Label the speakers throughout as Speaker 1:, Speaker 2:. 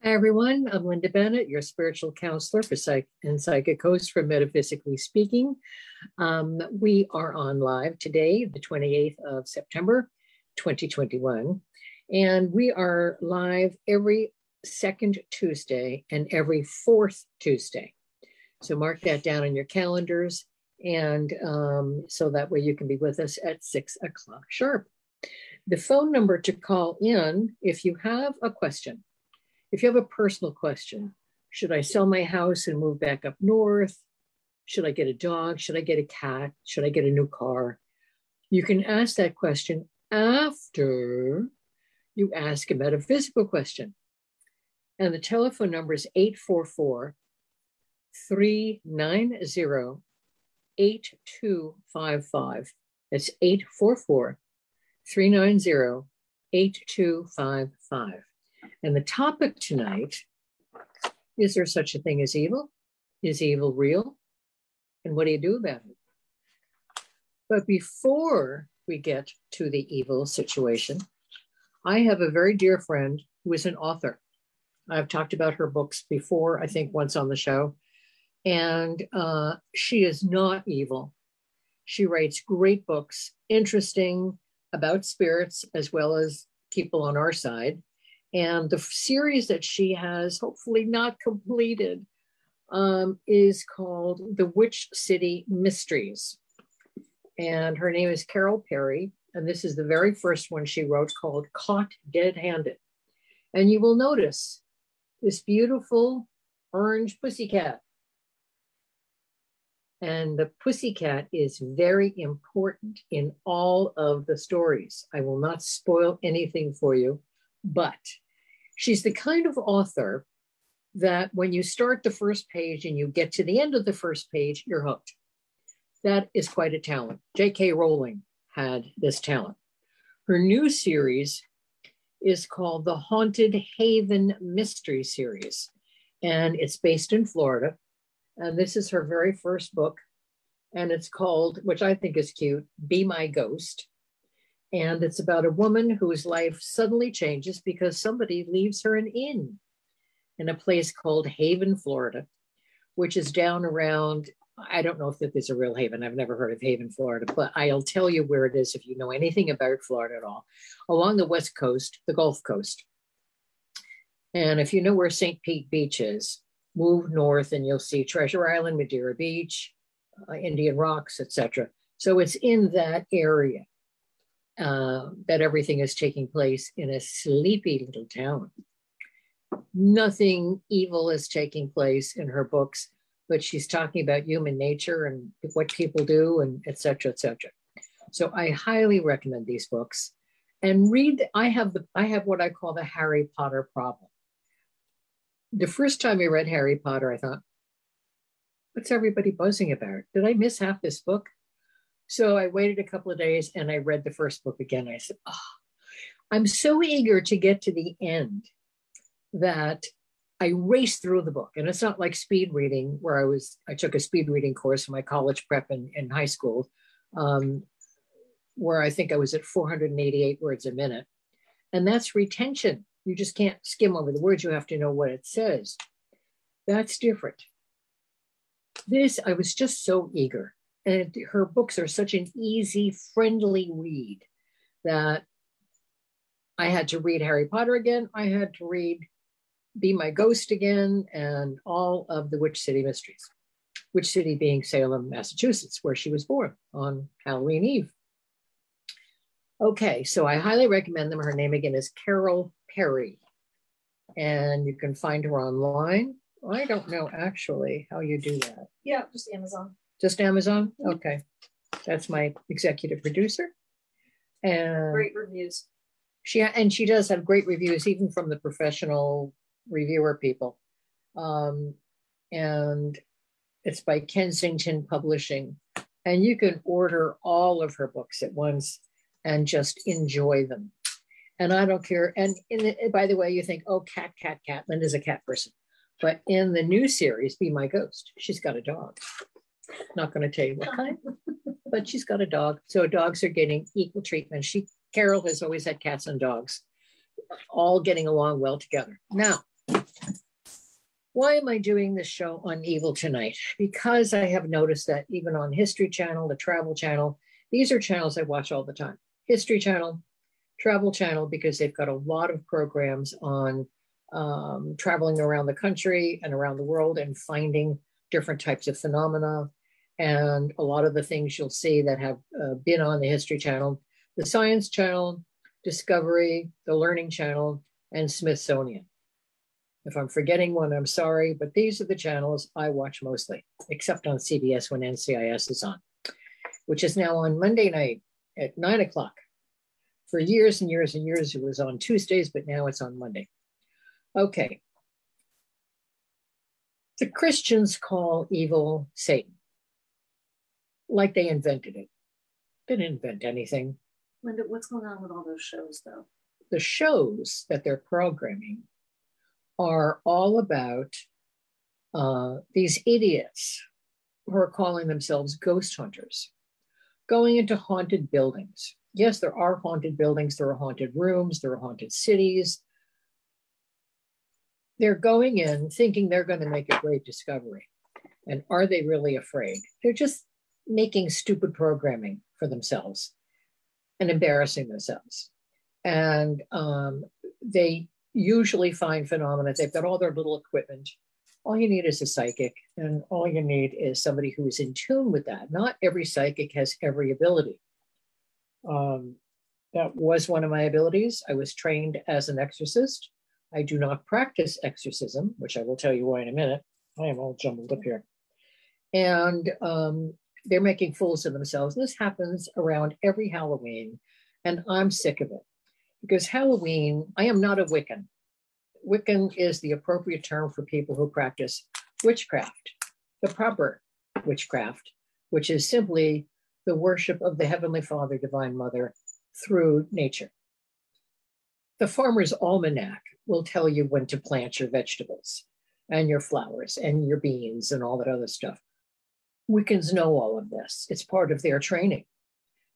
Speaker 1: Hi, everyone. I'm Linda Bennett, your spiritual counselor for Psychic Host for Metaphysically Speaking. We are on live today, the 28th of September, 2021. And we are live every second Tuesday and every fourth Tuesday. So mark that down on your calendars. And so that way you can be with us at 6 o'clock sharp. The phone number to call in if you have a question. If you have a personal question, should I sell my house and move back up north? Should I get a dog? Should I get a cat? Should I get a new car? You can ask that question after you ask a metaphysical question. And the telephone number is 844-390-8255. That's 844-390-8255. And the topic tonight, is there such a thing as evil? Is evil real? And what do you do about it? But before we get to the evil situation, I have a very dear friend who is an author. I've talked about her books before, I think once on the show. And she is not evil. She writes great books, interesting about spirits as well as people on our side. And the series that she has hopefully not completed is called The Witch City Mysteries. And her name is Carol Perry. And this is the very first one she wrote called Caught Dead-Handed. And you will notice this beautiful orange pussycat. And the pussycat is very important in all of the stories. I will not spoil anything for you, but she's the kind of author that when you start the first page and you get to the end of the first page, you're hooked. That is quite a talent. J.K. Rowling had this talent. Her new series is called the Haunted Haven Mystery Series, and it's based in Florida. And this is her very first book, and it's called, which I think is cute, Be My Ghost. And it's about a woman whose life suddenly changes because somebody leaves her an inn in a place called Haven, Florida, which is down around, I don't know if that is a real haven. I've never heard of Haven, Florida, but I'll tell you where it is if you know anything about Florida at all. Along the West Coast, the Gulf Coast. And if you know where St. Pete Beach is, move north and you'll see Treasure Island, Madeira Beach, Indian Rocks, etc. So it's in that area. That everything is taking place in a sleepy little town. Nothing evil is taking place in her books, but she's talking about human nature and what people do and et cetera, et cetera. So I highly recommend these books and read. I have what I call the Harry Potter problem. The first time I read Harry Potter, I thought, what's everybody buzzing about? Did I miss half this book? So I waited a couple of days and I read the first book again. I said, I'm so eager to get to the end that I raced through the book. And it's not like speed reading where I took a speed reading course in my college prep in high school, where I think I was at 488 words a minute. And that's retention. You just can't skim over the words. You have to know what it says. That's different. This, I was just so eager. And her books are such an easy, friendly read that I had to read Harry Potter again. I had to read Be My Ghost again and all of the Witch City Mysteries. Witch City being Salem, Massachusetts, where she was born on Halloween Eve. Okay, so I highly recommend them. Her name again is Carol Perry. And you can find her online. I don't know actually how you do that.
Speaker 2: Yeah, just Amazon.
Speaker 1: Just Amazon? Okay. That's my executive producer. And
Speaker 2: great reviews.
Speaker 1: She does have great reviews, even from the professional reviewer people. And it's by Kensington Publishing. And you can order all of her books at once and just enjoy them. And I don't care. And by the way, you think, oh, cat. Linda's a cat person. But in the new series, Be My Ghost, she's got a dog. Not going to tell you what kind, but she's got a dog. So dogs are getting equal treatment. Carol has always had cats and dogs, all getting along well together. Now, Why am I doing this show on evil tonight? Because I have noticed that even on History Channel, the Travel Channel, these are channels I watch all the time. History Channel, Travel Channel, because they've got a lot of programs on traveling around the country and around the world and finding different types of phenomena. And a lot of the things you'll see that have been on the History Channel, the Science Channel, Discovery, the Learning Channel, and Smithsonian. If I'm forgetting one, I'm sorry, but these are the channels I watch mostly, except on CBS when NCIS is on, which is now on Monday night at 9 o'clock. For years and years and years, it was on Tuesdays, but now it's on Monday. Okay. The Christians call evil Satan, like they invented it. Didn't invent anything.
Speaker 2: Linda, what's going on with all those shows, though?
Speaker 1: The shows that they're programming are all about these idiots who are calling themselves ghost hunters, going into haunted buildings. Yes, there are haunted buildings, there are haunted rooms, there are haunted cities. They're going in thinking they're going to make a great discovery. And are they really afraid? They're just making stupid programming for themselves and embarrassing themselves. And they usually find phenomena. They've got all their little equipment. All you need is a psychic, and all you need is somebody who is in tune with that. Not every psychic has every ability. That was one of my abilities. I was trained as an exorcist. I do not practice exorcism, which I will tell you why in a minute. I am all jumbled up here. And they're making fools of themselves. And this happens around every Halloween. And I'm sick of it. Because Halloween, I am not a Wiccan. Wiccan is the appropriate term for people who practice witchcraft, the proper witchcraft, which is simply the worship of the Heavenly Father, Divine Mother, through nature. The Farmer's Almanac will tell you when to plant your vegetables and your flowers and your beans and all that other stuff. Wiccans know all of this. It's part of their training.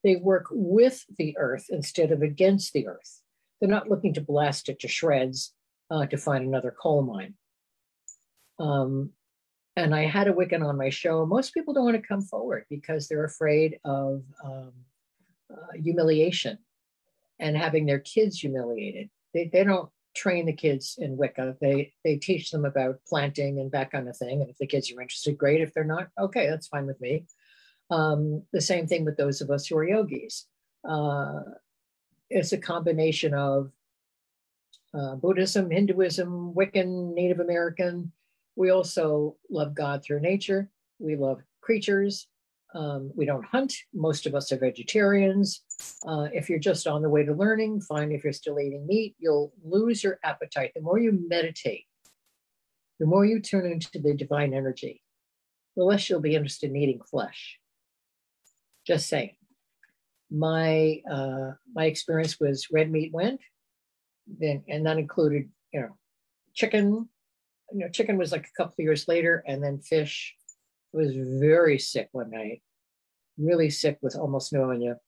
Speaker 1: They work with the earth instead of against the earth. They're not looking to blast it to shreds to find another coal mine. And I had a Wiccan on my show. Most people don't want to come forward because they're afraid of humiliation and having their kids humiliated. They don't train the kids in Wicca. They teach them about planting and that kind of thing. And if the kids are interested, great. If they're not, okay, that's fine with me. The same thing with those of us who are yogis. It's a combination of Buddhism, Hinduism, Wiccan, Native American. We also love God through nature. We love creatures. We don't hunt. Most of us are vegetarians. If you're just on the way to learning, fine. If you're still eating meat, you'll lose your appetite. The more you meditate, the more you turn into the divine energy, the less you'll be interested in eating flesh. Just saying. My experience was red meat went, and that included, chicken. Chicken was like a couple of years later, and then fish. I was very sick one night, really sick with almost pneumonia.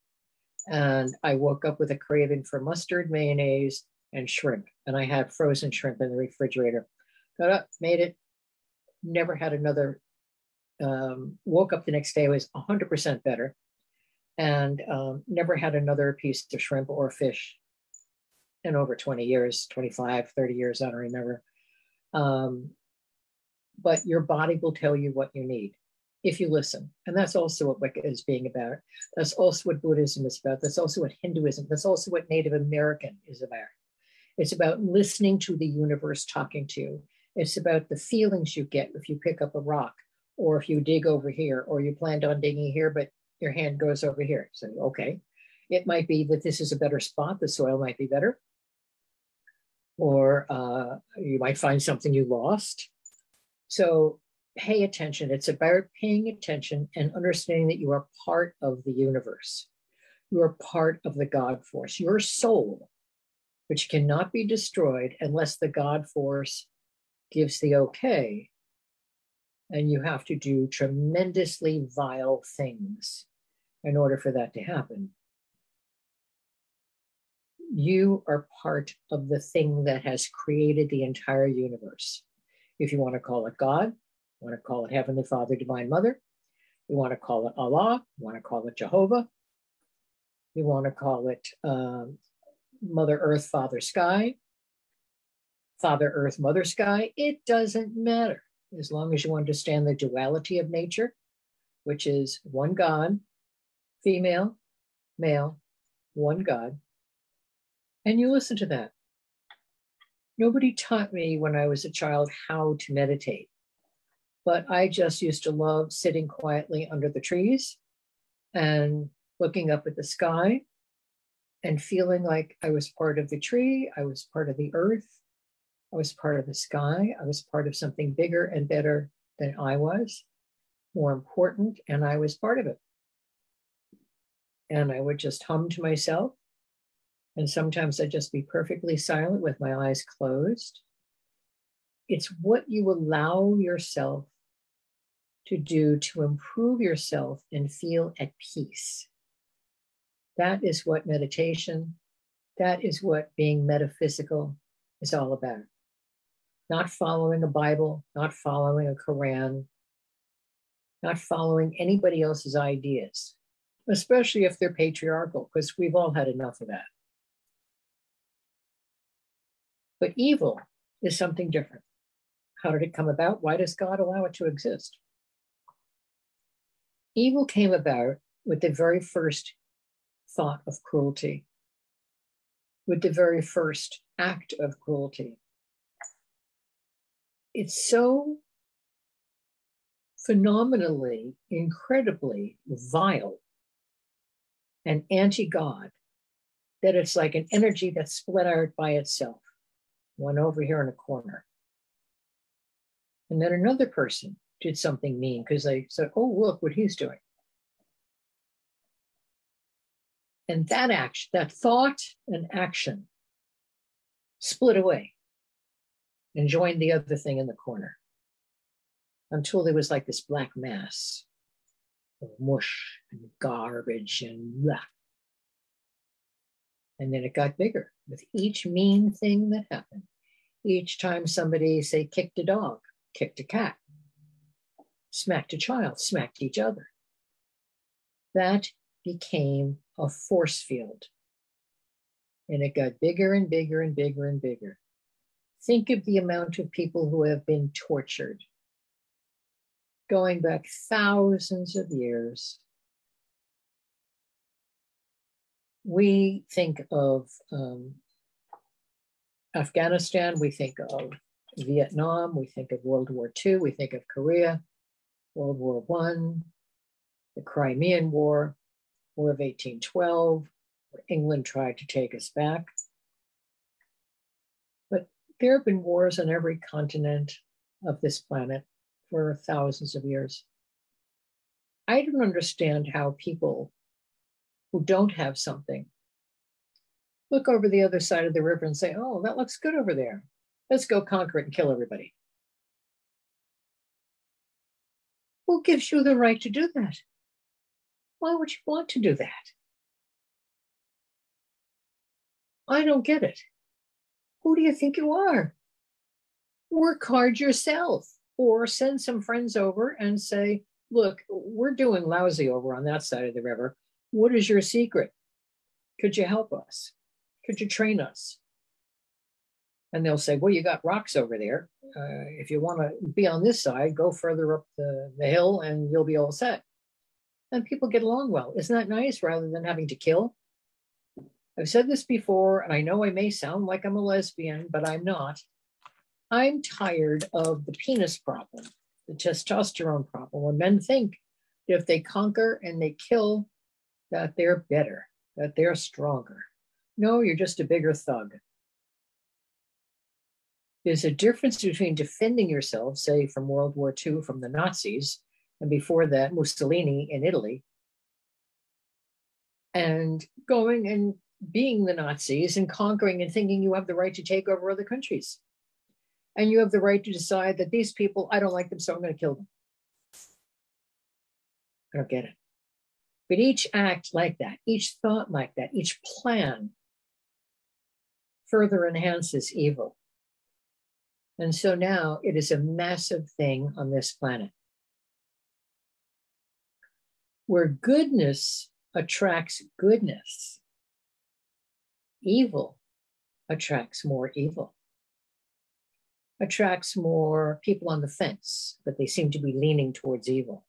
Speaker 1: And I woke up with a craving for mustard, mayonnaise, and shrimp. And I had frozen shrimp in the refrigerator. Got up, made it, never had another. Woke up the next day, was 100% better. And never had another piece of shrimp or fish in over 20 years, 25, 30 years, I don't remember. But your body will tell you what you need if you listen. And that's also what Wicca is being about. That's also what Buddhism is about. That's also what Hinduism, that's also what Native American is about. It's about listening to the universe talking to you. It's about the feelings you get if you pick up a rock, or if you dig over here, or you planned on digging here, but your hand goes over here. So, okay. It might be that this is a better spot. The soil might be better. Or you might find something you lost. So pay attention. It's about paying attention and understanding that you are part of the universe. You are part of the God force. Your soul, which cannot be destroyed unless the God force gives the okay. And you have to do tremendously vile things in order for that to happen. You are part of the thing that has created the entire universe. If you want to call it God, you want to call it Heavenly Father, Divine Mother, you want to call it Allah, you want to call it Jehovah, you want to call it Mother Earth, Father Sky, Father Earth, Mother Sky, it doesn't matter. As long as you understand the duality of nature, which is one God, female, male, one God, and you listen to that. Nobody taught me when I was a child how to meditate, but I just used to love sitting quietly under the trees and looking up at the sky and feeling like I was part of the tree, I was part of the earth, I was part of the sky, I was part of something bigger and better than I was, more important, and I was part of it. And I would just hum to myself. And sometimes I'd just be perfectly silent with my eyes closed. It's what you allow yourself to do to improve yourself and feel at peace. That is what meditation, that is what being metaphysical is all about. Not following a Bible, not following a Quran, not following anybody else's ideas, especially if they're patriarchal, because we've all had enough of that. But evil is something different. How did it come about? Why does God allow it to exist? Evil came about with the very first thought of cruelty, with the very first act of cruelty. It's so phenomenally, incredibly vile and anti-God that it's like an energy that's split out by itself. One over here in a corner. And then another person did something mean because they said, oh, look what he's doing. And that action, that thought and action split away and joined the other thing in the corner until there was like this black mass of mush and garbage and blah. And then it got bigger with each mean thing that happened. Each time somebody, say, kicked a dog, kicked a cat, smacked a child, smacked each other. That became a force field. And it got bigger and bigger and bigger and bigger. Think of the amount of people who have been tortured, going back thousands of years. We think of Afghanistan, we think of Vietnam, we think of World War II, we think of Korea, World War I, the Crimean War, War of 1812, where England tried to take us back. But there have been wars on every continent of this planet for thousands of years. I don't understand how people who don't have something look over the other side of the river and say, oh, that looks good over there. Let's go conquer it and kill everybody. Who gives you the right to do that? Why would you want to do that? I don't get it. Who do you think you are? Work hard yourself or send some friends over and say, look, we're doing lousy over on that side of the river. What is your secret? Could you help us? Could you train us? And they'll say, well, you got rocks over there. If you want to be on this side, go further up the hill and you'll be all set. And people get along well. Isn't that nice rather than having to kill? I've said this before, and I know I may sound like I'm a lesbian, but I'm not. I'm tired of the penis problem, the testosterone problem, when men think that if they conquer and they kill, that they're better, that they're stronger. No, you're just a bigger thug. There's a difference between defending yourself, say from World War II, from the Nazis, and before that, Mussolini in Italy, and going and being the Nazis and conquering and thinking you have the right to take over other countries. And you have the right to decide that these people, I don't like them, so I'm going to kill them. I don't get it. But each act like that, each thought like that, each plan further enhances evil. And so now it is a massive thing on this planet. Where goodness attracts goodness, evil attracts more evil, attracts more people on the fence, but they seem to be leaning towards evil,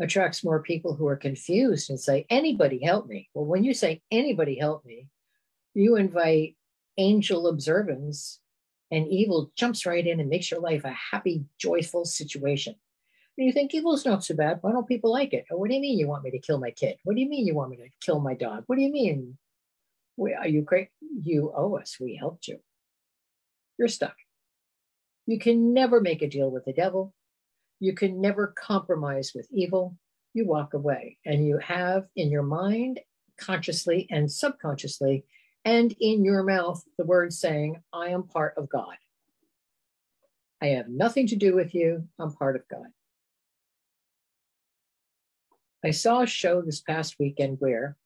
Speaker 1: attracts more people who are confused and say, anybody help me. Well, when you say anybody help me, you invite angel observance, and evil jumps right in and makes your life a happy, joyful situation. And you think evil's not so bad. Why don't people like it? Oh, what do you mean you want me to kill my kid? What do you mean you want me to kill my dog? What do you mean? Are you great? You owe us. We helped you. You're stuck. You can never make a deal with the devil. You can never compromise with evil. You walk away, and you have in your mind, consciously and subconsciously, and in your mouth, the words saying, I am part of God. I have nothing to do with you. I'm part of God. I saw a show this past weekend where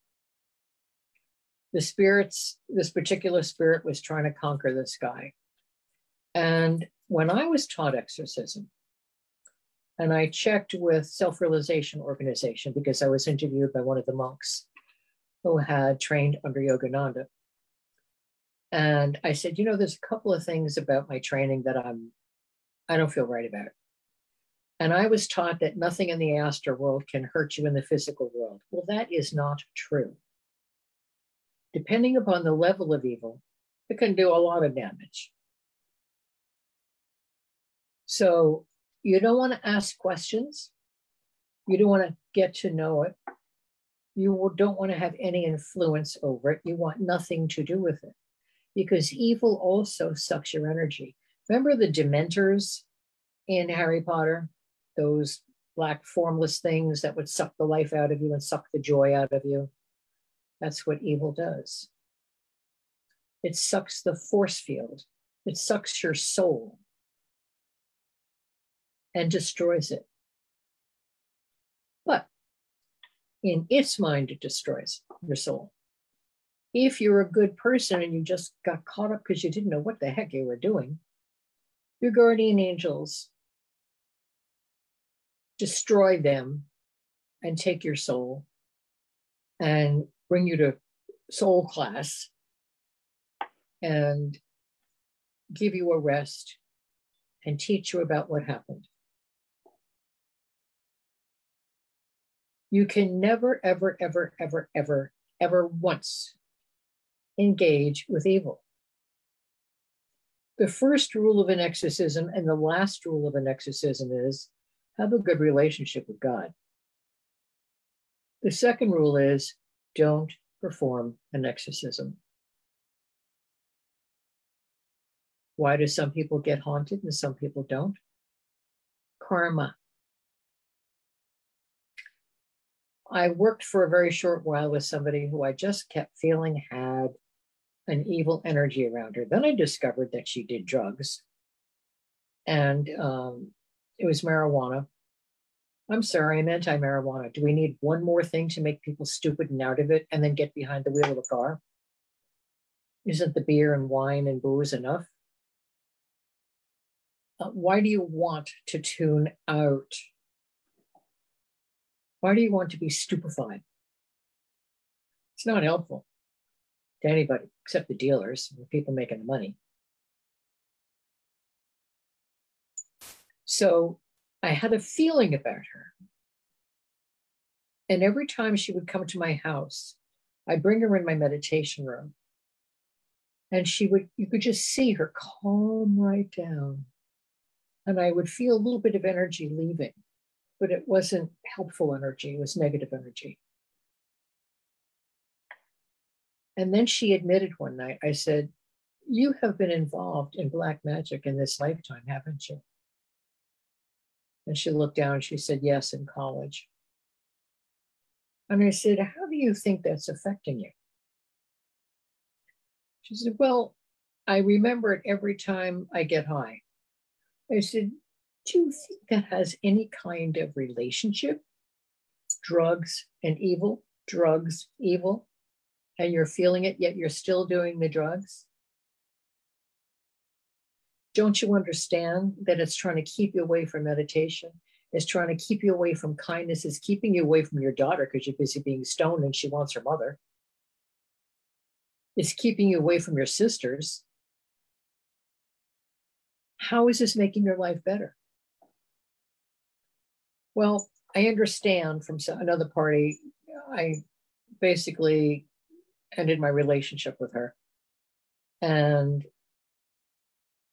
Speaker 1: this particular spirit was trying to conquer this guy. And when I was taught exorcism, and I checked with Self-Realization Organization because I was interviewed by one of the monks who had trained under Yogananda. And I said, there's a couple of things about my training that I don't feel right about. And I was taught that nothing in the astral world can hurt you in the physical world. Well, that is not true. Depending upon the level of evil, it can do a lot of damage. So you don't want to ask questions. You don't want to get to know it. You don't want to have any influence over it. You want nothing to do with it. Because evil also sucks your energy. Remember the Dementors in Harry Potter? Those black formless things that would suck the life out of you and suck the joy out of you. That's what evil does. It sucks the force field. It sucks your soul and destroys it. But in its mind, it destroys your soul. If you're a good person and you just got caught up because you didn't know what the heck you were doing, your guardian angels destroy them and take your soul and bring you to soul class and give you a rest and teach you about what happened. You can never, ever, ever, ever, ever, ever once engage with evil. The first rule of an exorcism and the last rule of an exorcism is have a good relationship with God. The second rule is don't perform an exorcism. Why do some people get haunted and some people don't? Karma. I worked for a very short while with somebody who I just kept feeling had an evil energy around her. Then I discovered that she did drugs, and it was marijuana. I'm sorry, I'm anti-marijuana. Do we need one more thing to make people stupid and out of it and then get behind the wheel of a car? Isn't the beer and wine and booze enough? Why do you want to tune out? Why do you want to be stupefied? It's not helpful to anybody except the dealers, the people making the money. So I had a feeling about her. And every time she would come to my house, I'd bring her in my meditation room. And you could just see her calm right down. And I would feel a little bit of energy leaving, but it wasn't helpful energy, it was negative energy. And then she admitted one night, I said, you have been involved in black magic in this lifetime, haven't you? And she looked down and she said, yes, in college. And I said, how do you think that's affecting you? She said, well, I remember it every time I get high. I said, do you think that has any kind of relationship? Drugs and evil, drugs, evil, and you're feeling it, yet you're still doing the drugs? Don't you understand that it's trying to keep you away from meditation? It's trying to keep you away from kindness. It's keeping you away from your daughter because you're busy being stoned and she wants her mother. It's keeping you away from your sisters. How is this making your life better? Well, I understand from another party, I basically ended my relationship with her. And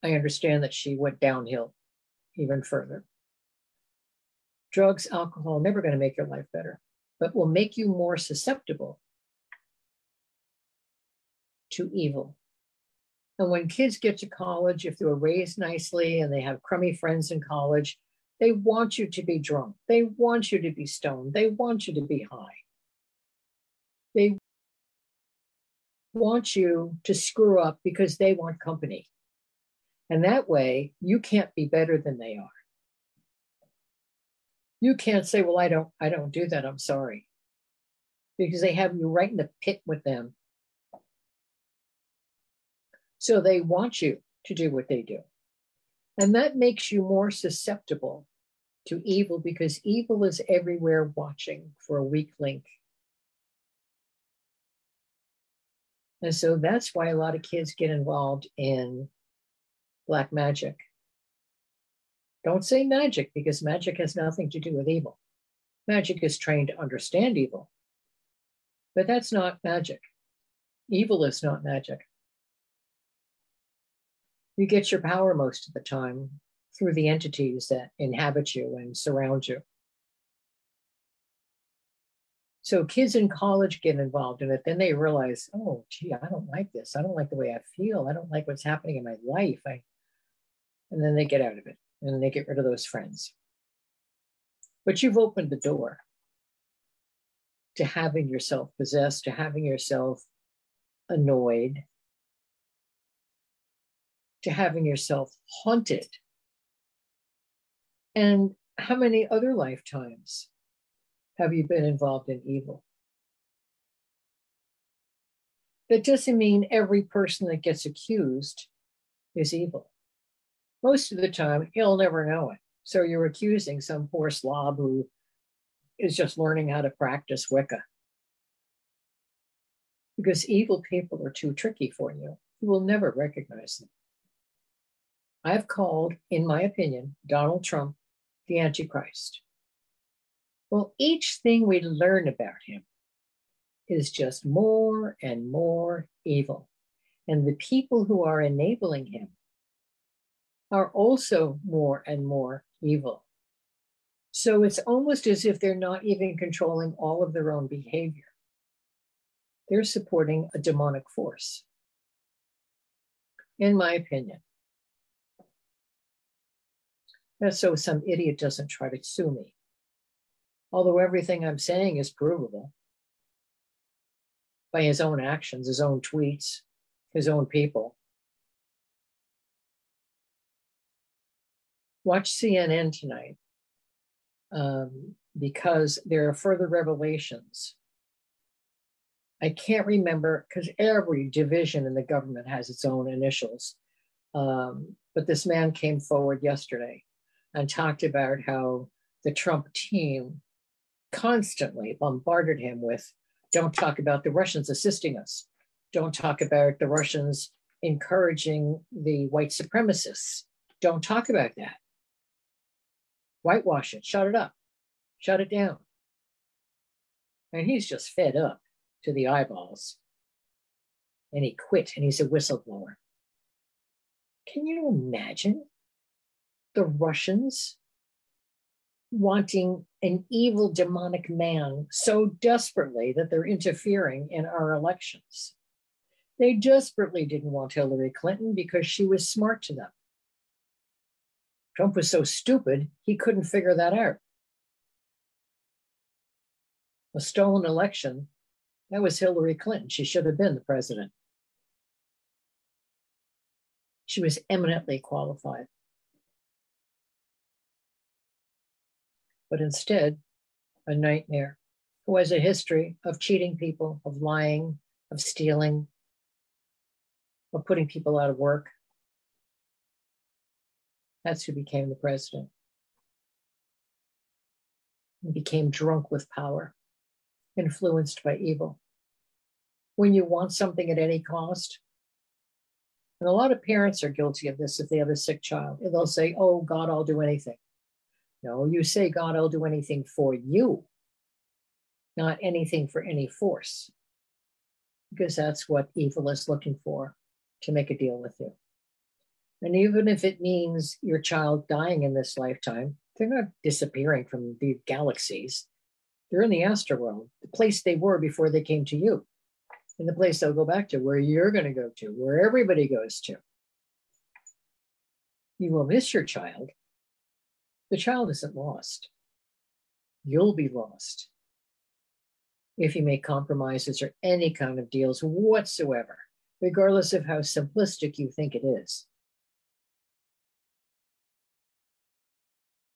Speaker 1: I understand that she went downhill even further. Drugs, alcohol, never going to make your life better, but will make you more susceptible to evil. And when kids get to college, if they were raised nicely and they have crummy friends in college, they want you to be drunk. They want you to be stoned. They want you to be high. They want you to screw up because they want company. And that way, you can't be better than they are. You can't say, well, I don't do that. I'm sorry. Because they have you right in the pit with them. So they want you to do what they do. And that makes you more susceptible to evil because evil is everywhere watching for a weak link. And so that's why a lot of kids get involved in black magic. Don't say magic because magic has nothing to do with evil. Magic is trained to understand evil. But that's not magic. Evil is not magic. You get your power most of the time through the entities that inhabit you and surround you. So kids in college get involved in it. Then they realize, oh, gee, I don't like this. I don't like the way I feel. I don't like what's happening in my life. And then they get out of it and they get rid of those friends. But you've opened the door to having yourself possessed, to having yourself annoyed, to having yourself haunted. And how many other lifetimes have you been involved in evil? That doesn't mean every person that gets accused is evil. Most of the time, you'll never know it. So you're accusing some poor slob who is just learning how to practice Wicca. Because evil people are too tricky for you. You will never recognize them. I've called, in my opinion, Donald Trump the Antichrist. Well, each thing we learn about him is just more and more evil. And the people who are enabling him are also more and more evil. So it's almost as if they're not even controlling all of their own behavior. They're supporting a demonic force, in my opinion. That's so some idiot doesn't try to sue me. Although everything I'm saying is provable by his own actions, his own tweets, his own people. Watch CNN tonight because there are further revelations. I can't remember because every division in the government has its own initials. But this man came forward yesterday and talked about how the Trump team constantly bombarded him with, don't talk about the Russians assisting us. Don't talk about the Russians encouraging the white supremacists. Don't talk about that. Whitewash it, shut it up, shut it down. And he's just fed up to the eyeballs. And he quit, and he's a whistleblower. Can you imagine the Russians wanting an evil demonic man so desperately that they're interfering in our elections? They desperately didn't want Hillary Clinton because she was smart to them. Trump was so stupid, he couldn't figure that out. A stolen election, that was Hillary Clinton. She should have been the president. She was eminently qualified. But instead, a nightmare who has a history of cheating people, of lying, of stealing, of putting people out of work. That's who became the president. He became drunk with power, influenced by evil. When you want something at any cost, and a lot of parents are guilty of this if they have a sick child. They'll say, oh, God, I'll do anything. No, you say, God, I'll do anything for you, not anything for any force, because that's what evil is looking for, to make a deal with you. And even if it means your child dying in this lifetime, they're not disappearing from the galaxies. They're in the astral, the place they were before they came to you, and the place they'll go back to, where you're going to go to, where everybody goes to. You will miss your child. The child isn't lost. You'll be lost if you make compromises or any kind of deals whatsoever, regardless of how simplistic you think it is.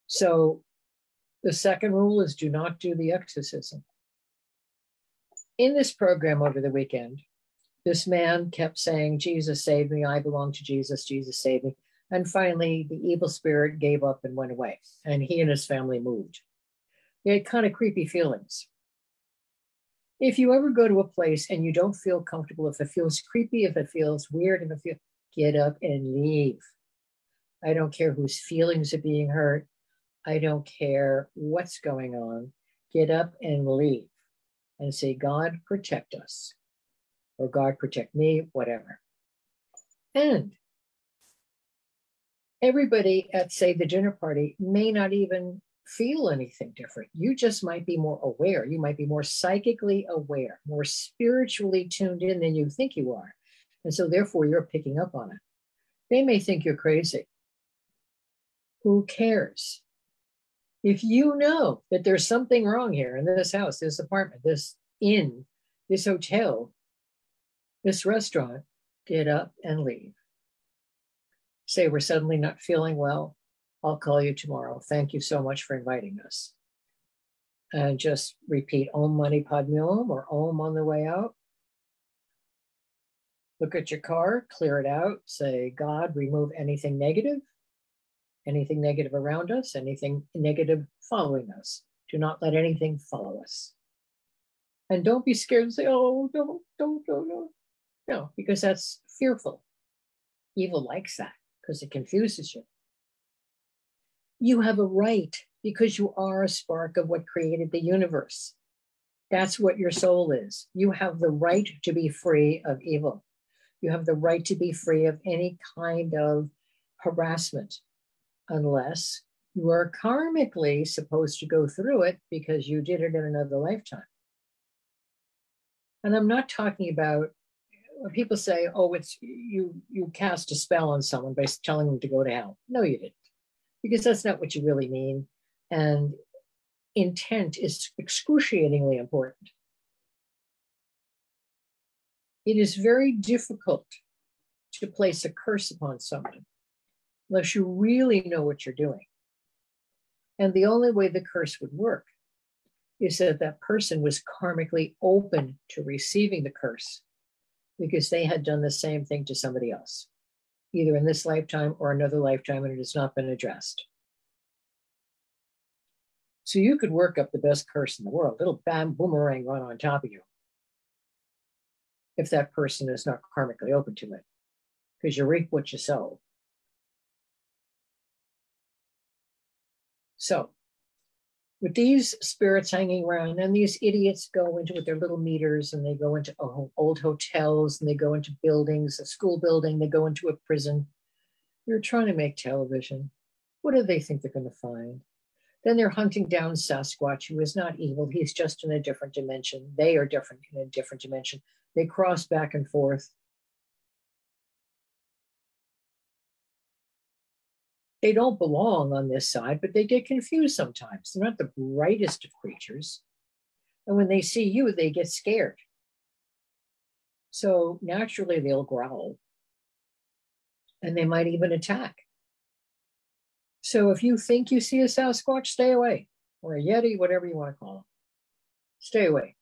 Speaker 1: So the second rule is do not do the exorcism. In this program over the weekend, this man kept saying, Jesus saved me, I belong to Jesus, Jesus saved me. And finally, the evil spirit gave up and went away, and he and his family moved. They had kind of creepy feelings. If you ever go to a place and you don't feel comfortable, if it feels creepy, if it feels weird, if it feels, get up and leave. I don't care whose feelings are being hurt. I don't care what's going on. Get up and leave and say, God, protect us, or God, protect me, whatever. And everybody at, say, the dinner party may not even feel anything different. You just might be more aware. You might be more psychically aware, more spiritually tuned in than you think you are. And so therefore you're picking up on it. They may think you're crazy. Who cares? If you know that there's something wrong here in this house, this apartment, this inn, this hotel, this restaurant, get up and leave. Say, we're suddenly not feeling well. I'll call you tomorrow. Thank you so much for inviting us. And just repeat Om Mani Padme Hum or Om on the way out. Look at your car, clear it out. Say, God, remove anything negative around us, anything negative following us. Do not let anything follow us. And don't be scared and say, oh, don't. No, because that's fearful. Evil likes that because it confuses you. You have a right because you are a spark of what created the universe. That's what your soul is. You have the right to be free of evil. You have the right to be free of any kind of harassment, unless you are karmically supposed to go through it because you did it in another lifetime. And I'm not talking about when people say, oh, it's you cast a spell on someone by telling them to go to hell. No, you didn't, because that's not what you really mean. And intent is excruciatingly important. It is very difficult to place a curse upon someone unless you really know what you're doing. And the only way the curse would work is that that person was karmically open to receiving the curse because they had done the same thing to somebody else, either in this lifetime or another lifetime, and it has not been addressed. So you could work up the best curse in the world. It'll boomerang right on top of you if that person is not karmically open to it, because you reap what you sow. So with these spirits hanging around, and these idiots go into with their little meters, and they go into old hotels, and they go into buildings, a school building, they go into a prison. They're trying to make television. What do they think they're going to find? Then they're hunting down Sasquatch, who is not evil. He's just in a different dimension. They are different in a different dimension. They cross back and forth. They don't belong on this side, but they get confused sometimes. They're not the brightest of creatures. And when they see you, they get scared. So naturally, they'll growl. And they might even attack. So if you think you see a Sasquatch, stay away. Or a Yeti, whatever you want to call them. Stay away.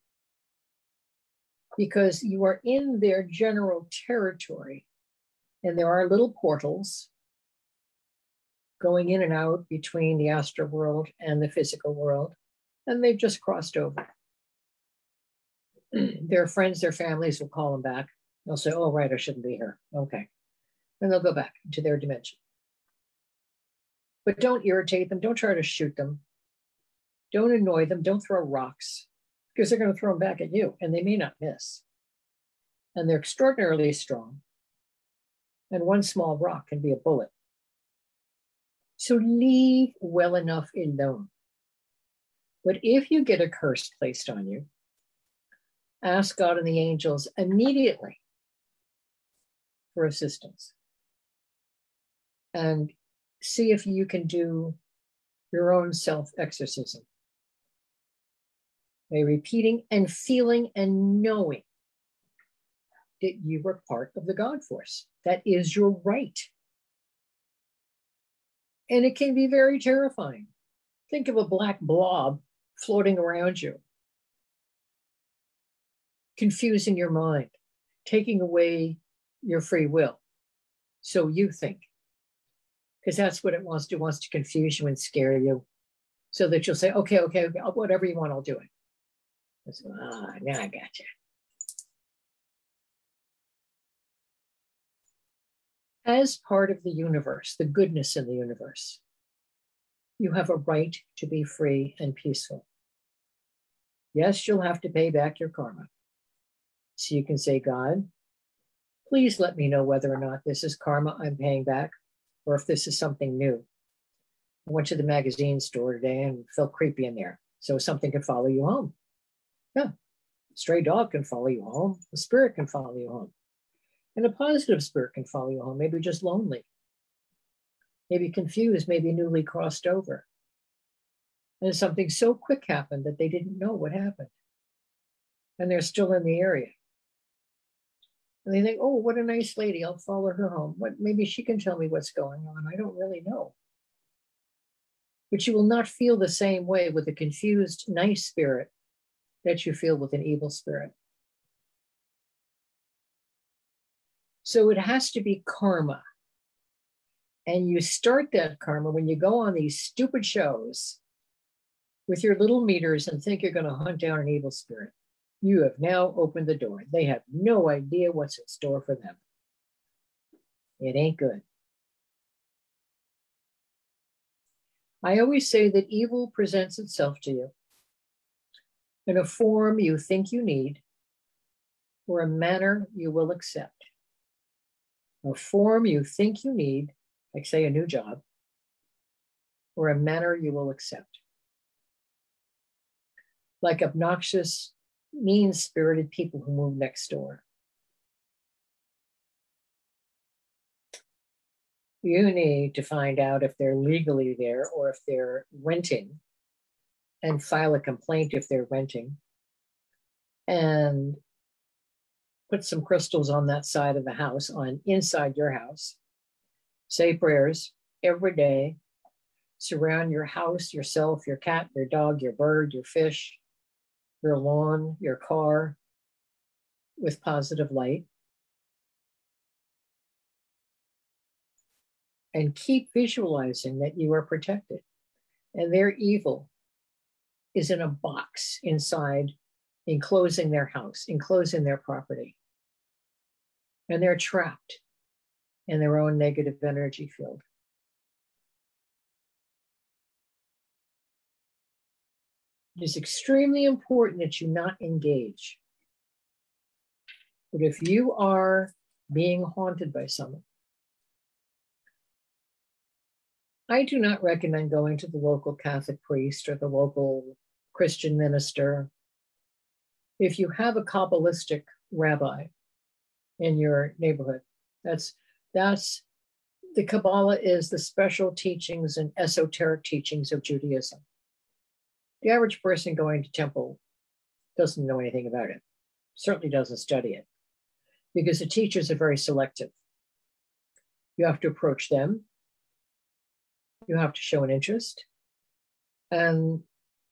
Speaker 1: Because you are in their general territory. And there are little portals going in and out between the astral world and the physical world, and they've just crossed over. Their friends, their families will call them back. They'll say, oh, right, I shouldn't be here. Okay. And they'll go back to their dimension. But don't irritate them. Don't try to shoot them. Don't annoy them. Don't throw rocks, because they're going to throw them back at you, and they may not miss. And they're extraordinarily strong. And one small rock can be a bullet. So leave well enough alone. But if you get a curse placed on you, ask God and the angels immediately for assistance. And see if you can do your own self-exorcism by repeating and feeling and knowing that you were part of the God force. That is your right. And it can be very terrifying. Think of a black blob floating around you, confusing your mind, taking away your free will. So you think, because that's what it wants to do. It wants to confuse you and scare you so that you'll say, okay, whatever you want, I'll do it. It's, now I got you. As part of the universe, the goodness in the universe, you have a right to be free and peaceful. Yes, you'll have to pay back your karma. So you can say, God, please let me know whether or not this is karma I'm paying back, or if this is something new. I went to the magazine store today and felt creepy in there. So something can follow you home. Yeah, a stray dog can follow you home. A spirit can follow you home. And a positive spirit can follow you home, maybe just lonely, maybe confused, maybe newly crossed over. And something so quick happened that they didn't know what happened. And they're still in the area. And they think, oh, what a nice lady, I'll follow her home. Maybe she can tell me what's going on. I don't really know. But you will not feel the same way with a confused, nice spirit that you feel with an evil spirit. So it has to be karma. And you start that karma when you go on these stupid shows with your little meters and think you're going to hunt down an evil spirit. You have now opened the door. They have no idea what's in store for them. It ain't good. I always say that evil presents itself to you in a form you think you need or a manner you will accept. A form you think you need, like say a new job, or a manner you will accept. Like obnoxious, mean-spirited people who move next door. You need to find out if they're legally there or if they're renting, and file a complaint if they're renting, and put some crystals on that side of the house, inside your house. Say prayers every day. Surround your house, yourself, your cat, your dog, your bird, your fish, your lawn, your car with positive light. And keep visualizing that you are protected. And their evil is in a box inside, enclosing their house, enclosing their property. And they're trapped in their own negative energy field. It is extremely important that you not engage. But if you are being haunted by someone, I do not recommend going to the local Catholic priest or the local Christian minister. If you have a Kabbalistic rabbi in your neighborhood, that's the Kabbalah is the special teachings and esoteric teachings of Judaism. The average person going to temple doesn't know anything about it, certainly doesn't study it, because the teachers are very selective. You have to approach them. You have to show an interest. And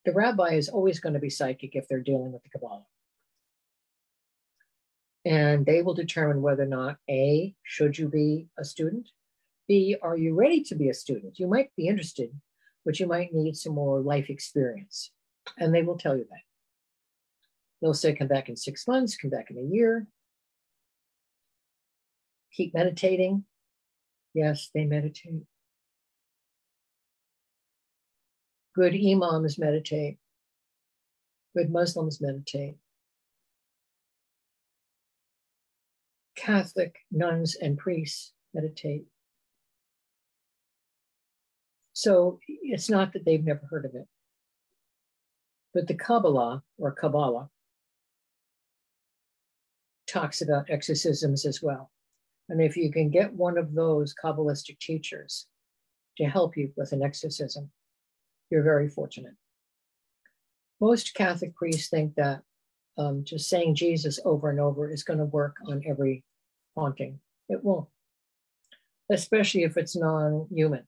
Speaker 1: the rabbi is always going to be psychic if they're dealing with the Kabbalah. And they will determine whether or not, A, should you be a student? B, are you ready to be a student? You might be interested, but you might need some more life experience. And they will tell you that. They'll say, come back in 6 months, come back in a year. Keep meditating. Yes, they meditate. Good imams meditate. Good Muslims meditate. Catholic nuns and priests meditate. So it's not that they've never heard of it. But the Kabbalah or Kabbalah talks about exorcisms as well. And if you can get one of those Kabbalistic teachers to help you with an exorcism, you're very fortunate. Most Catholic priests think that just saying Jesus over and over is going to work on every haunting. It won't, especially if it's non-human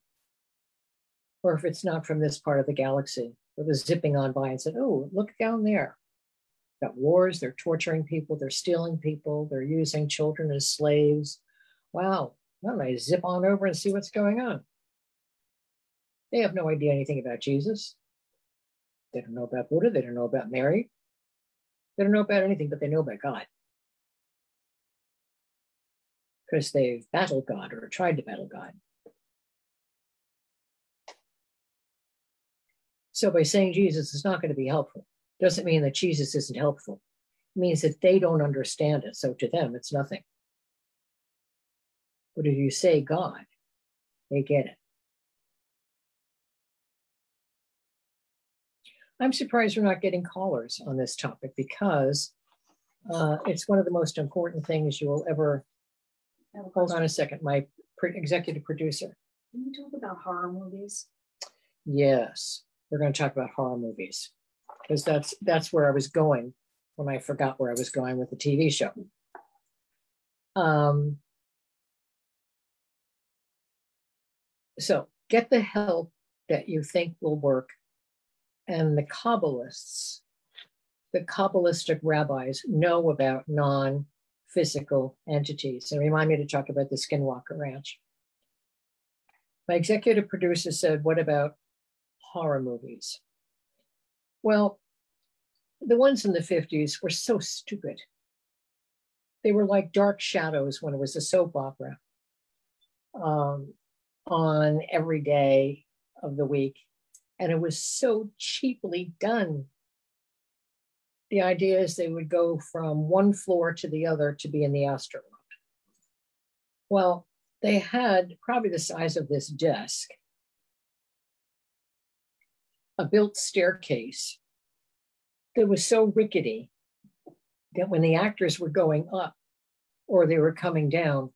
Speaker 1: or if it's not from this part of the galaxy. It was zipping on by and said, oh, look down there. Got wars, they're torturing people, they're stealing people, they're using children as slaves. Wow, why don't I zip on over and see what's going on? They have no idea anything about Jesus. They don't know about Buddha, they don't know about Mary. They don't know about anything, but they know about God. Because they've battled God or tried to battle God. So by saying Jesus is not going to be helpful, doesn't mean that Jesus isn't helpful. It means that they don't understand it. So to them, it's nothing. But if you say God, they get it. I'm surprised we're not getting callers on this topic because it's one of the most important things you will ever. Hold on a second, my executive producer.
Speaker 2: Can you talk about horror movies?
Speaker 1: Yes, we're going to talk about horror movies because that's where I was going when I forgot where I was going with the TV show. So get the help that you think will work. And the Kabbalists, the Kabbalistic rabbis know about non-physical entities. And remind me to talk about the Skinwalker Ranch. My executive producer said, what about horror movies? Well, the ones in the 50s were so stupid. They were like Dark Shadows when it was a soap opera on every day of the week. And it was so cheaply done. The idea is they would go from one floor to the other to be in the astronaut. Well, they had probably the size of this desk, a built staircase that was so rickety that when the actors were going up or they were coming down,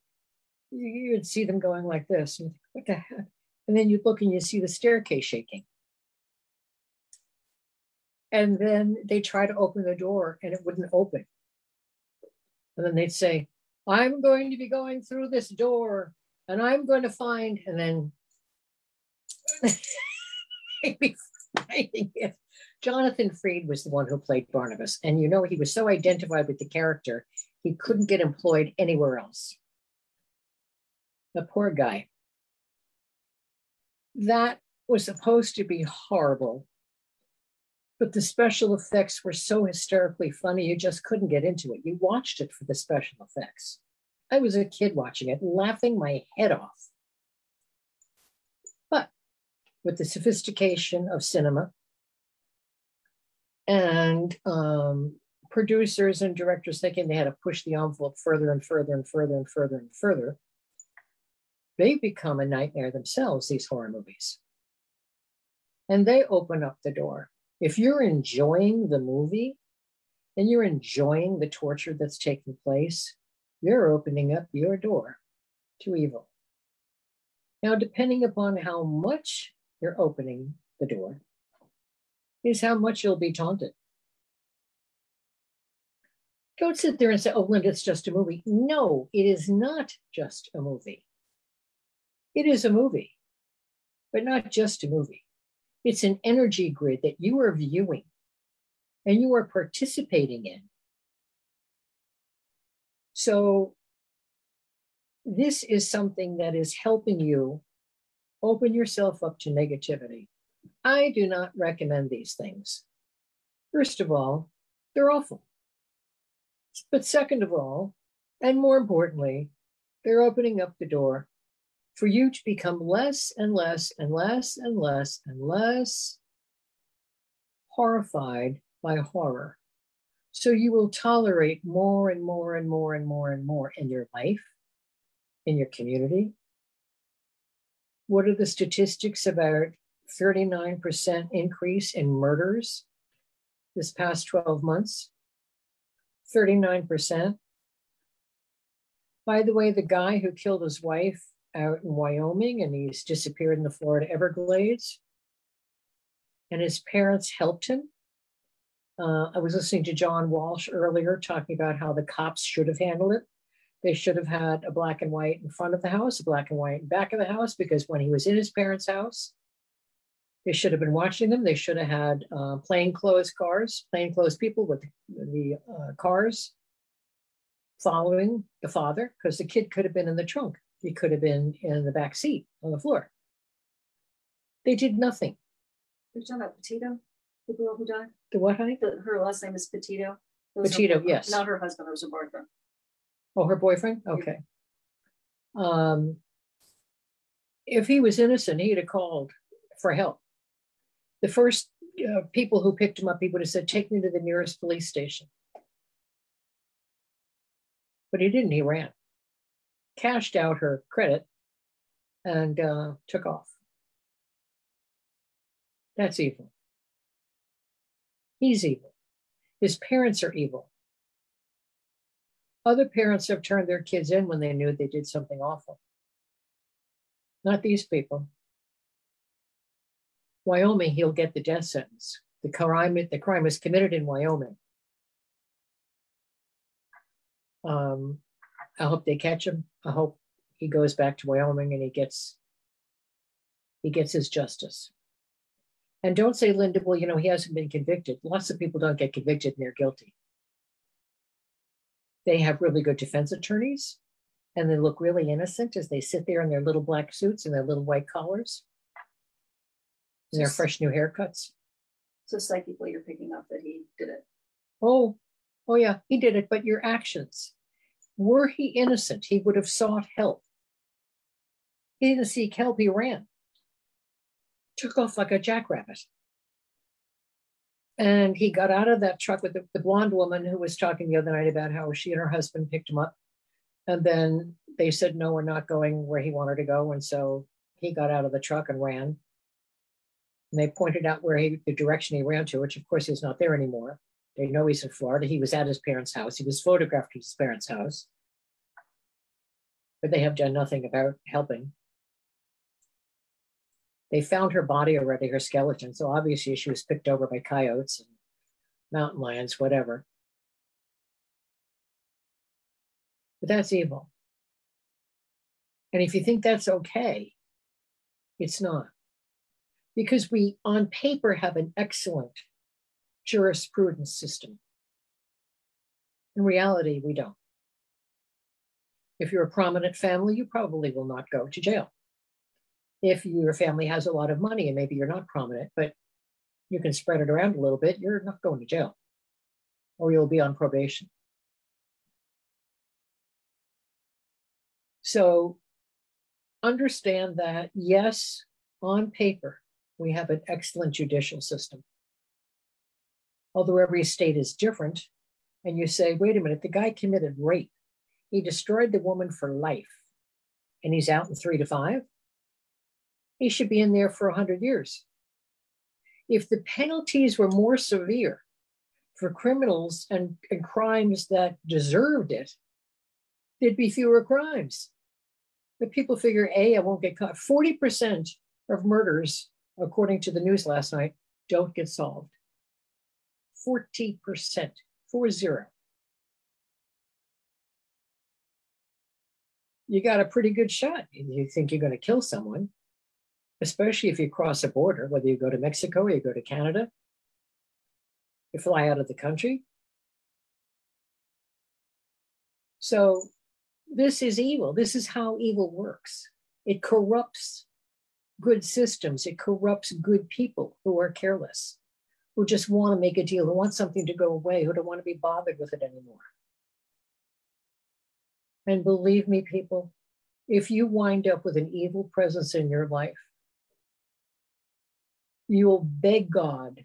Speaker 1: you'd see them going like this. And what the heck? And then you'd look and you see the staircase shaking. And then they try to open the door and it wouldn't open. And then they'd say, I'm going to be going through this door and I'm going to find, and then they'd be finding it. Jonathan Freed was the one who played Barnabas. And you know, he was so identified with the character, he couldn't get employed anywhere else. The poor guy. That was supposed to be horrible. But the special effects were so hysterically funny, you just couldn't get into it. You watched it for the special effects. I was a kid watching it, laughing my head off. But with the sophistication of cinema and producers and directors thinking they had to push the envelope further and further and further and further and further, they become a nightmare themselves, these horror movies. And they open up the door. If you're enjoying the movie and you're enjoying the torture that's taking place, you're opening up your door to evil. Now, depending upon how much you're opening the door, is how much you'll be taunted. Don't sit there and say, oh, Linda, it's just a movie. No, it is not just a movie. It is a movie, but not just a movie. It's an energy grid that you are viewing and you are participating in. So this is something that is helping you open yourself up to negativity. I do not recommend these things. First of all, they're awful. But second of all, and more importantly, they're opening up the door for you to become less and less and less and less and less horrified by horror. So you will tolerate more and more and more and more and more in your life, in your community. What are the statistics about 39% increase in murders this past 12 months? 39%. By the way, the guy who killed his wife out in Wyoming and he's disappeared in the Florida Everglades, and his parents helped him. I was listening to John Walsh earlier talking about how the cops should have handled it. They should have had a black and white in front of the house, a black and white in back of the house, because when he was in his parents' house, they should have been watching them. They should have had plainclothes people with the cars following the father, because the kid could have been in the trunk. He could have been in the back seat on the floor. They did nothing.
Speaker 2: You're talking about Petito, the girl who died?
Speaker 1: The what, honey?
Speaker 2: Her last name is Petito.
Speaker 1: Petito, yes.
Speaker 2: Not her husband, it was her boyfriend.
Speaker 1: Oh, her boyfriend? Okay. If he was innocent, he'd have called for help. The first people who picked him up, he would have said, take me to the nearest police station. But he didn't, he ran. Cashed out her credit and took off. That's evil. He's evil. His parents are evil. Other parents have turned their kids in when they knew they did something awful. Not these people. Wyoming, he'll get the death sentence. The crime was committed in Wyoming. I hope they catch him. I hope he goes back to Wyoming and he gets his justice. And don't say, Linda, well, you know, he hasn't been convicted. Lots of people don't get convicted and they're guilty. They have really good defense attorneys and they look really innocent as they sit there in their little black suits and their little white collars and their fresh new haircuts.
Speaker 2: So psychically you're picking up that he did it.
Speaker 1: Oh yeah, he did it, but your actions. Were he innocent, he would have sought help. He didn't seek help, he ran. Took off like a jackrabbit. And he got out of that truck with the blonde woman who was talking the other night about how she and her husband picked him up. And then they said, no, we're not going where he wanted to go. And so he got out of the truck and ran. And they pointed out the direction he ran to, which of course he's not there anymore. They know he's in Florida. He was at his parents' house. He was photographed at his parents' house. But they have done nothing about helping. They found her body already, her skeleton. So obviously she was picked over by coyotes and mountain lions, whatever. But that's evil. And if you think that's okay, it's not. Because we, on paper, have an excellent jurisprudence system. In reality, we don't. If you're a prominent family, you probably will not go to jail. If your family has a lot of money and maybe you're not prominent, but you can spread it around a little bit, you're not going to jail or you'll be on probation. So understand that, yes, on paper, we have an excellent judicial system. Although every state is different, and you say, wait a minute, the guy committed rape. He destroyed the woman for life, and he's out in 3 to 5. He should be in there for 100 years. If the penalties were more severe for criminals and crimes that deserved it, there'd be fewer crimes. But people figure, I won't get caught. 40% of murders, according to the news last night, don't get solved. 40%, 40. You got a pretty good shot. You think you're going to kill someone, especially if you cross a border, whether you go to Mexico or you go to Canada, you fly out of the country. So This is evil. This is how evil works. It corrupts good systems. It corrupts good people who are careless, who just want to make a deal, who want something to go away, who don't want to be bothered with it anymore. And believe me, people, if you wind up with an evil presence in your life, you will beg God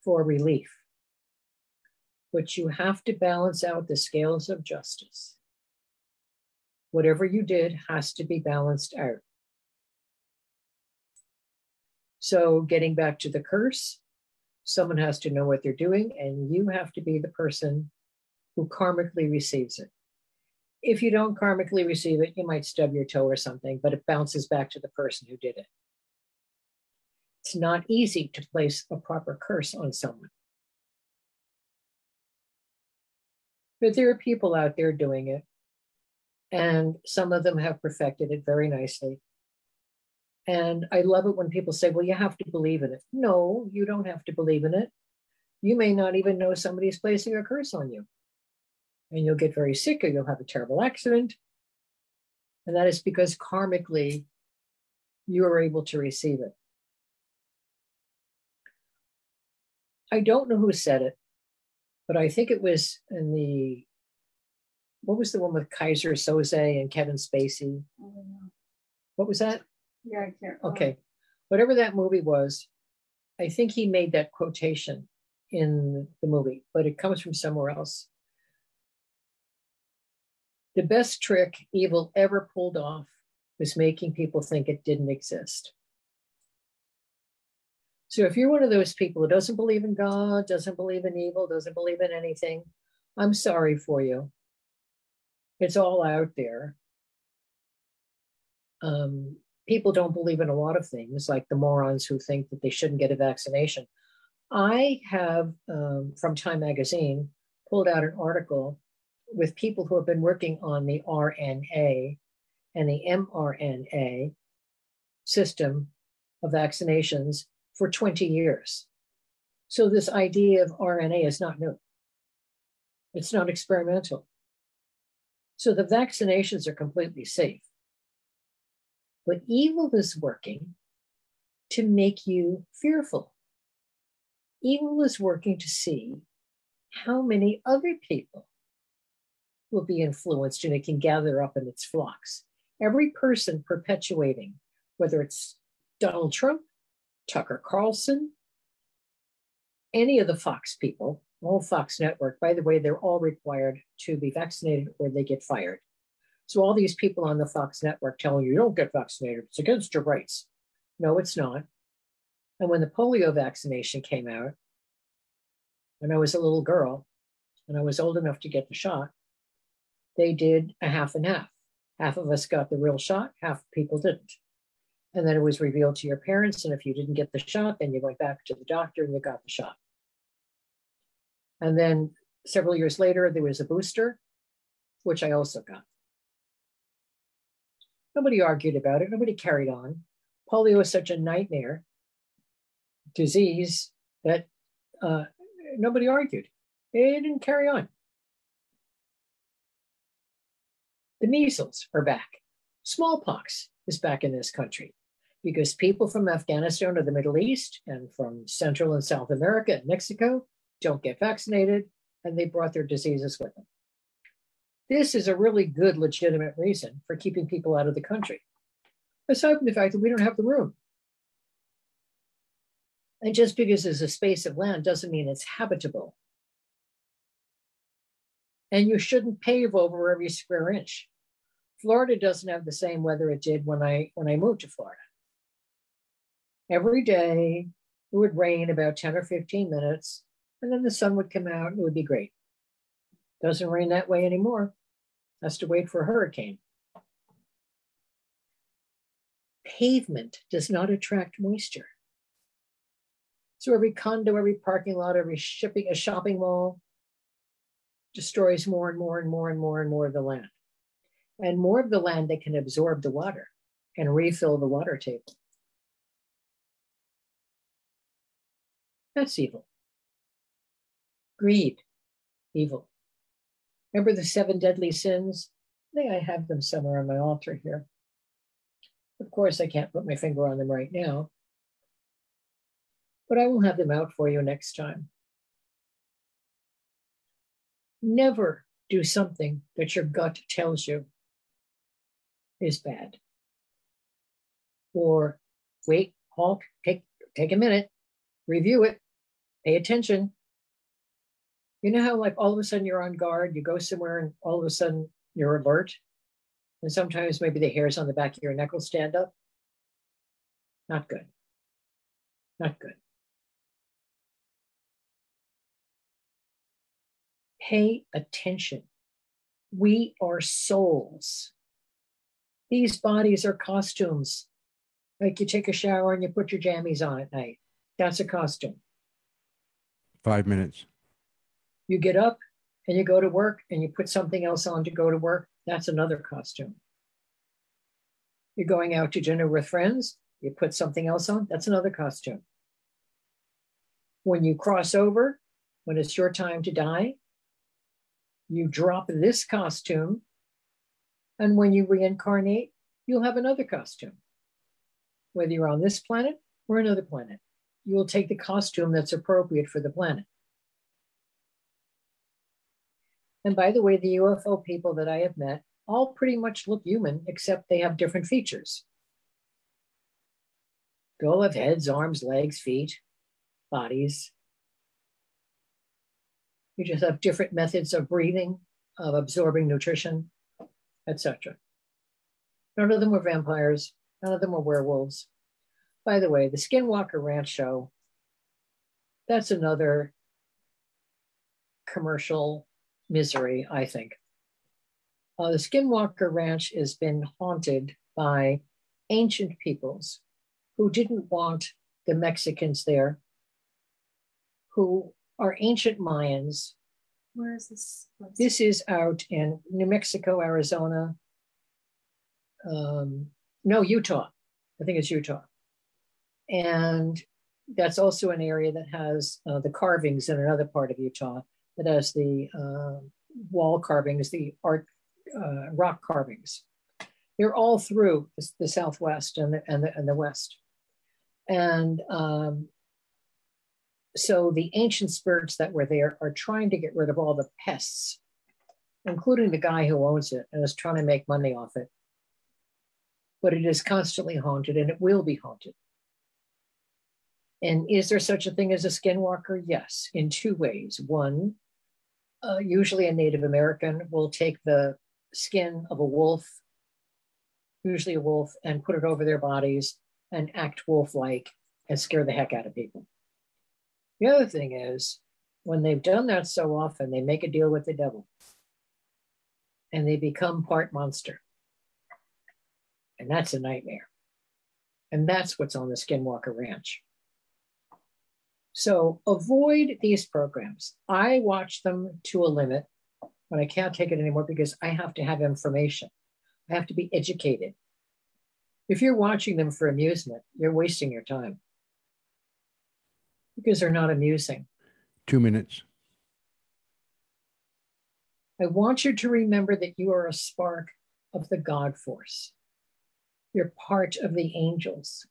Speaker 1: for relief. But you have to balance out the scales of justice. Whatever you did has to be balanced out. So getting back to the curse, someone has to know what they're doing, and you have to be the person who karmically receives it. If you don't karmically receive it, you might stub your toe or something, but it bounces back to the person who did it. It's not easy to place a proper curse on someone. But there are people out there doing it, and some of them have perfected it very nicely. And I love it when people say, well, you have to believe in it. No, you don't have to believe in it. You may not even know somebody's placing a curse on you. And you'll get very sick, or you'll have a terrible accident. And that is because karmically, you are able to receive it. I don't know who said it, but I think it was in what was the one with Kaiser Soze and Kevin Spacey?
Speaker 2: I don't know.
Speaker 1: What was that?
Speaker 2: Yeah, I can't.
Speaker 1: Okay. Whatever that movie was, I think he made that quotation in the movie, but it comes from somewhere else. The best trick evil ever pulled off was making people think it didn't exist. So if you're one of those people who doesn't believe in God, doesn't believe in evil, doesn't believe in anything, I'm sorry for you. It's all out there. People don't believe in a lot of things, like the morons who think that they shouldn't get a vaccination. I have, from Time Magazine, pulled out an article with people who have been working on the RNA and the mRNA system of vaccinations for 20 years. So this idea of RNA is not new. It's not experimental. So the vaccinations are completely safe. But evil is working to make you fearful. Evil is working to see how many other people will be influenced, and it can gather up in its flocks. Every person perpetuating, whether it's Donald Trump, Tucker Carlson, any of the Fox people, the whole Fox network. By the way, they're all required to be vaccinated or they get fired. So all these people on the Fox network telling you don't get vaccinated, it's against your rights. No, it's not. And when the polio vaccination came out, when I was a little girl and I was old enough to get the shot, they did a half and half. Half of us got the real shot, half people didn't. And then it was revealed to your parents. And if you didn't get the shot, then you went back to the doctor and you got the shot. And then several years later, there was a booster, which I also got. Nobody argued about it. Nobody carried on. Polio is such a nightmare disease that nobody argued. It didn't carry on. The measles are back. Smallpox is back in this country because people from Afghanistan or the Middle East and from Central and South America and Mexico don't get vaccinated, and they brought their diseases with them. This is a really good, legitimate reason for keeping people out of the country, aside from the fact that we don't have the room. And just because there's a space of land doesn't mean it's habitable. And you shouldn't pave over every square inch. Florida doesn't have the same weather it did when I moved to Florida. Every day it would rain about 10 or 15 minutes, and then the sun would come out and it would be great. Doesn't rain that way anymore. Has to wait for a hurricane. Pavement does not attract moisture. So every condo, every parking lot, every shopping mall destroys more and more and more and more and more of the land. And more of the land that can absorb the water and refill the water table. That's evil. Greed, evil. Remember the 7 deadly sins? I think I have them somewhere on my altar here. Of course, I can't put my finger on them right now, but I will have them out for you next time. Never do something that your gut tells you is bad. Or wait, halt, take a minute, review it, pay attention. You know how like all of a sudden you're on guard, you go somewhere and all of a sudden you're alert? And sometimes maybe the hairs on the back of your neck will stand up. Not good. Not good. Pay attention. We are souls. These bodies are costumes. Like you take a shower and you put your jammies on at night. That's a costume.
Speaker 3: 5 minutes.
Speaker 1: You get up and you go to work and you put something else on to go to work. That's another costume. You're going out to dinner with friends. You put something else on. That's another costume. When you cross over, when it's your time to die, you drop this costume. And when you reincarnate, you'll have another costume. Whether you're on this planet or another planet, you will take the costume that's appropriate for the planet. And by the way, the UFO people that I have met all pretty much look human, except they have different features. They all have heads, arms, legs, feet, bodies. You just have different methods of breathing, of absorbing nutrition, etc. None of them were vampires. None of them were werewolves. By the way, the Skinwalker Ranch show, that's another commercial misery, I think. The Skinwalker Ranch has been haunted by ancient peoples who didn't want the Mexicans there, who are ancient Mayans.
Speaker 2: Where is this place?
Speaker 1: This is out in New Mexico, Arizona. No, Utah. I think it's Utah. And that's also an area that has the carvings in another part of Utah that has the wall carvings, the art, rock carvings. They're all through the Southwest and the West. And so the ancient spirits that were there are trying to get rid of all the pests, including the guy who owns it and is trying to make money off it. But it is constantly haunted and it will be haunted. And is there such a thing as a skinwalker? Yes, in 2 ways. One, usually a Native American will take the skin of a wolf, usually a wolf, and put it over their bodies and act wolf-like and scare the heck out of people. The other thing is, when they've done that so often, they make a deal with the devil and they become part monster. And that's a nightmare. And that's what's on the Skinwalker Ranch. So avoid these programs. I watch them to a limit when I can't take it anymore because I have to have information. I have to be educated. If you're watching them for amusement, you're wasting your time because they're not amusing.
Speaker 3: 2 minutes.
Speaker 1: I want you to remember that you are a spark of the God force. You're part of the angels.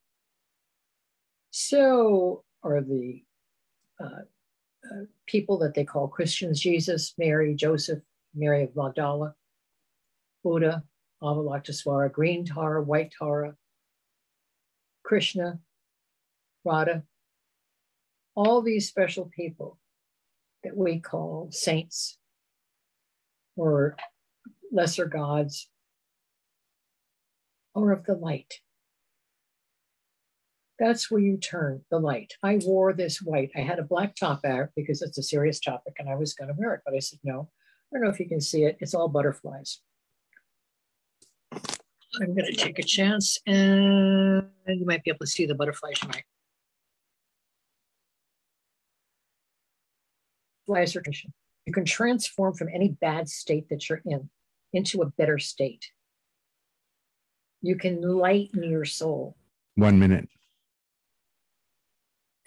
Speaker 1: So are the people that they call Christians: Jesus, Mary, Joseph, Mary of Magdala, Buddha, Avalokitesvara, Green Tara, White Tara, Krishna, Radha, all these special people that we call saints or lesser gods or of the light. That's where you turn the light. I wore this white. I had a black top out because it's a serious topic and I was going to wear it, but I said, no, I don't know if you can see it. It's all butterflies. I'm going to take a chance and you might be able to see the butterflies tonight. Flies are, you can transform from any bad state that you're in into a better state. You can lighten your soul.
Speaker 3: 1 minute.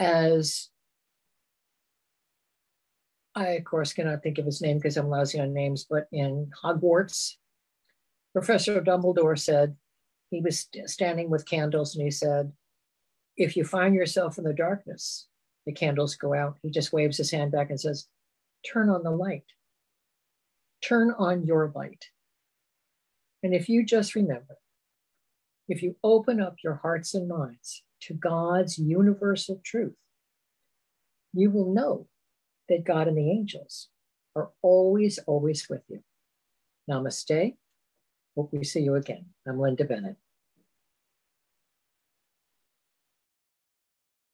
Speaker 1: As I, of course, cannot think of his name because I'm lousy on names, but in Hogwarts, Professor Dumbledore said, he was standing with candles and he said, if you find yourself in the darkness, the candles go out. He just waves his hand back and says, turn on the light. Turn on your light. And if you just remember, if you open up your hearts and minds to God's universal truth, you will know that God and the angels are always, always with you. Namaste. Hope we see you again. I'm Linda Bennett.